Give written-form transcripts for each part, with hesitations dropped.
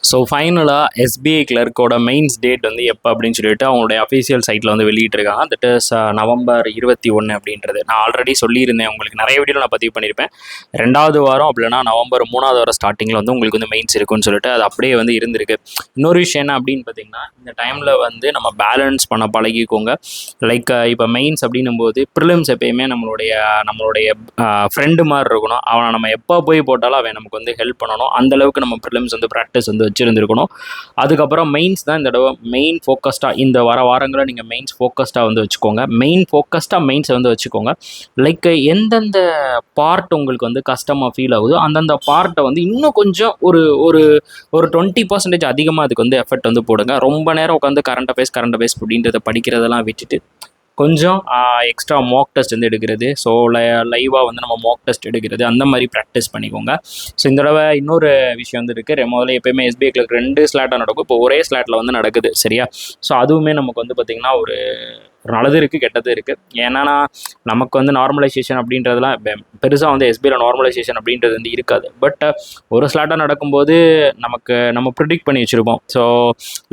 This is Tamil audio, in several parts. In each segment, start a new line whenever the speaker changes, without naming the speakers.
ஸோ ஃபைனலாக எஸ்பிஐ கிளர்க்கோட மெயின்ஸ் டேட் வந்து எப்போ அப்படின்னு சொல்லிட்டு அவங்களுடைய அஃபீஷியல் சைட்டில் வந்து வெளியிட்டிருக்காங்க. தட் இஸ் நவம்பர் 21 அப்படின்றது. நான் ஆல்ரெடி சொல்லியிருந்தேன், உங்களுக்கு நிறைய வீடியோ நான் பதிவு பண்ணியிருப்பேன். 2வது வாரம் அப்படின்னா நவம்பர் 3வது வாரம் ஸ்டார்டிங்கில் வந்து உங்களுக்கு வந்து மெயின்ஸ் இருக்குன்னு சொல்லிட்டு அது அப்படியே வந்து இருந்திருக்கு. இன்னொரு விஷயம் என்ன அப்படின்னு பார்த்தீங்கன்னா, இந்த டைமில் வந்து நம்ம பேலன்ஸ் பண்ண பழகிக்கோங்க. லைக் இப்போ மெயின்ஸ் அப்படின்னும் போது ப்ரிலிம்ஸ் எப்பயுமே நம்மளுடைய ஃப்ரெண்டு மாதிரி இருக்கணும். அவனை நம்ம எப்போ போய் போட்டாலும் அவன் நமக்கு வந்து ஹெல்ப் பண்ணணும். அந்தளவுக்கு நம்ம ப்ரிலிம்ஸ் வந்து ப்ராக்டிஸ் வந்து வச்சுருந்துருக்கணும். அதுக்கப்புறம் மெயின்ஸ் தான் இந்த தடவை மெயின் ஃபோக்கஸ்டாக இந்த வாரங்களில் நீங்கள் மெயின்ஸ் ஃபோக்கஸ்டாக வந்து வச்சுக்கோங்க. மெயின்ஸை வந்து வச்சுக்கோங்க. லைக் எந்தெந்த பார்ட் உங்களுக்கு வந்து கஷ்டமாக ஃபீல் ஆகுதோ அந்தந்த பார்ட்டை வந்து இன்னும் கொஞ்சம் ஒரு ஒரு ஒரு 20% அதிகமாக அதுக்கு வந்து எஃபெக்ட் வந்து போடுங்க. ரொம்ப நேரம் உட்காந்து கரண்ட் அஃபேர்ஸ் அப்படின்றத படிக்கிறதெல்லாம் விட்டுட்டு கொஞ்சம் எக்ஸ்ட்ரா மாக் டெஸ்ட் வந்து எடுக்கிறது. ஸோ லைவாக வந்து நம்ம மாக் டெஸ்ட் எடுக்கிறது அந்த மாதிரி ப்ராக்டிஸ் பண்ணிக்கோங்க. ஸோ இந்த தடவை இன்னொரு விஷயம் வந்து இருக்குது. முதல்ல எப்போயுமே எஸ்பிஐ கிளர்க் 2 ஸ்லாட்டாக நடக்கும். இப்போ ஒரே ஸ்லாட்டில் வந்து நடக்குது, சரியா? ஸோ அதுவுமே நமக்கு வந்து பார்த்திங்கன்னா ஒரு நல்லது இருக்குது, கெட்டது இருக்குது. ஏன்னா நமக்கு வந்து நார்மலைசேஷன் அப்படின்றதுலாம் பெருசாக வந்து எஸ்பிஐயில் நார்மலைசேஷன் அப்படின்றது வந்து இருக்காது. பட் ஒரு ஸ்லாட்டாக நடக்கும்போது நம்ம ப்ரிடிக்ட் பண்ணி வச்சுருப்போம். ஸோ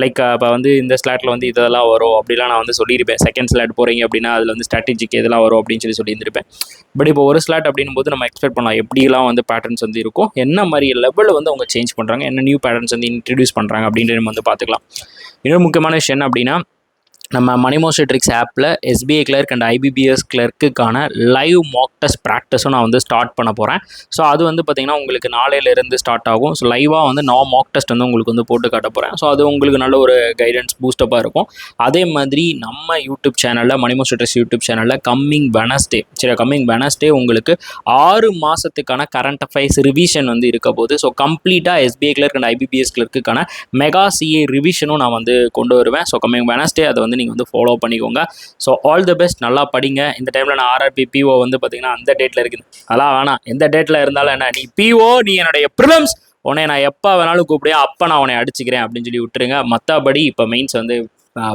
லைக் இப்போ வந்து இந்த ஸ்லாட்டில் வந்து இதெல்லாம் வரும் அப்படிலாம் நான் வந்து சொல்லியிருப்பேன். செகண்ட் ஸ்லாட் போகிறீங்க அப்படின்னா அதில் வந்து ஸ்ட்ராட்டஜிக்கு இதெல்லாம் வரும் அப்படின்னு சொல்லியிருந்திருப்பேன். பட் இப்போ ஒரு ஸ்லாட் அப்படின்னும் போது நம்ம எக்ஸ்பெக்ட் பண்ணலாம் எப்படிலாம் வந்து பேட்டர்ன்ஸ் வந்து இருக்கும், என்ன மாதிரி லெவலில் வந்து அவங்க சேஞ்ச் பண்ணுறாங்க, என்ன நியூ பேட்டர்ன்ஸ் வந்து இன்ட்ரடியூஸ் பண்ணுறாங்க அப்படின்ட்டு நம்ம வந்து பார்த்துக்கலாம். இன்னொரு முக்கியமான விஷயம் என்ன அப்படின்னா, நம்ம மணி மோஸ்ட் ட்ரிக்ஸ் ஆப்பில் எஸ்பிஐ கிளர்க் அண்ட் ஐபிபிஎஸ் கிளர்க்குக்கான லைவ் மாக் டெஸ்ட் ப்ராக்டிஸும் நான் வந்து ஸ்டார்ட் பண்ண போகிறேன். ஸோ அது வந்து பார்த்திங்கன்னா உங்களுக்கு நாளையிலேருந்து ஸ்டார்ட் ஆகும். ஸோ லைவாக வந்து நான் மாக் டெஸ்ட் வந்து உங்களுக்கு வந்து போட்டு காட்ட போகிறேன். ஸோ அது உங்களுக்கு நல்ல ஒரு கைடன்ஸ் பூஸ்டப்பாக இருக்கும். அதே மாதிரி நம்ம யூடியூப் சேனலில் மணி மோஸ்ட் ட்ரிக்ஸ் யூடியூப் சேனலில் கம்மிங் வெனஸ்டே உங்களுக்கு 6 மாதத்துக்கான கரண்ட் அஃபேர்ஸ் ரிவிஷன் வந்து இருக்க போது. ஸோ கம்ப்ளீட்டாக எஸ்பிஐ கிளர்க் அண்ட் ஐபிபிஎஸ் கிளர்க்குக்கான மெகா சிஏ ரிவிஷனும் நான் வந்து கொண்டு வருவேன். ஸோ கம்மிங் வெனஸ்டே அதை வந்து நீங்கள் வந்து ஃபாலோ பண்ணிக்கோங்க. ஸோ ஆல் தி பெஸ்ட், நல்லா படிங்க. இந்த டைமில் நான் ஆர்ஆர்பி பிஓ வந்து பார்த்தீங்கன்னா அந்த டேட்டில் இருக்குது. அதெல்லாம் வேணாம், எந்த டேட்டில் இருந்தாலும் என்ன, நீ பிஓ, நீ என்னுடைய ப்ரிலிம்ஸ், உன்னை நான் எப்போ வேணாலும் கூப்பிடுவேன், அப்போ நான் உன்னை அடிச்சுக்கிறேன் அப்படின்னு சொல்லி விட்டுருங்க. மற்றபடி இப்போ மெயின்ஸ் வந்து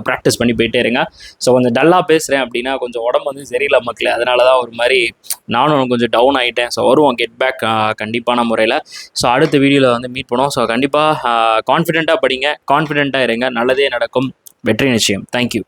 ப்ராக்டிஸ் பண்ணி போயிட்டே இருங்க. ஸோ கொஞ்சம் டல்லாக பேசுகிறேன் அப்படின்னா கொஞ்சம் உடம்பு வந்து சரியில்லை மக்களே, அதனால தான் ஒரு மாதிரி நானும் கொஞ்சம் டவுன் ஆகிட்டேன். ஸோ வருவோம் கெட் பேக் கண்டிப்பான முறையில். ஸோ அடுத்த வீடியோவில் வந்து மீட் பண்ணுவோம். ஸோ கண்டிப்பாக கான்ஃபிடென்ட்டாக படிங்க, கான்ஃபிடென்ட்டாக இருங்க, நல்லதே நடக்கும், வெற்றி நிச்சயம். தேங்க்யூ.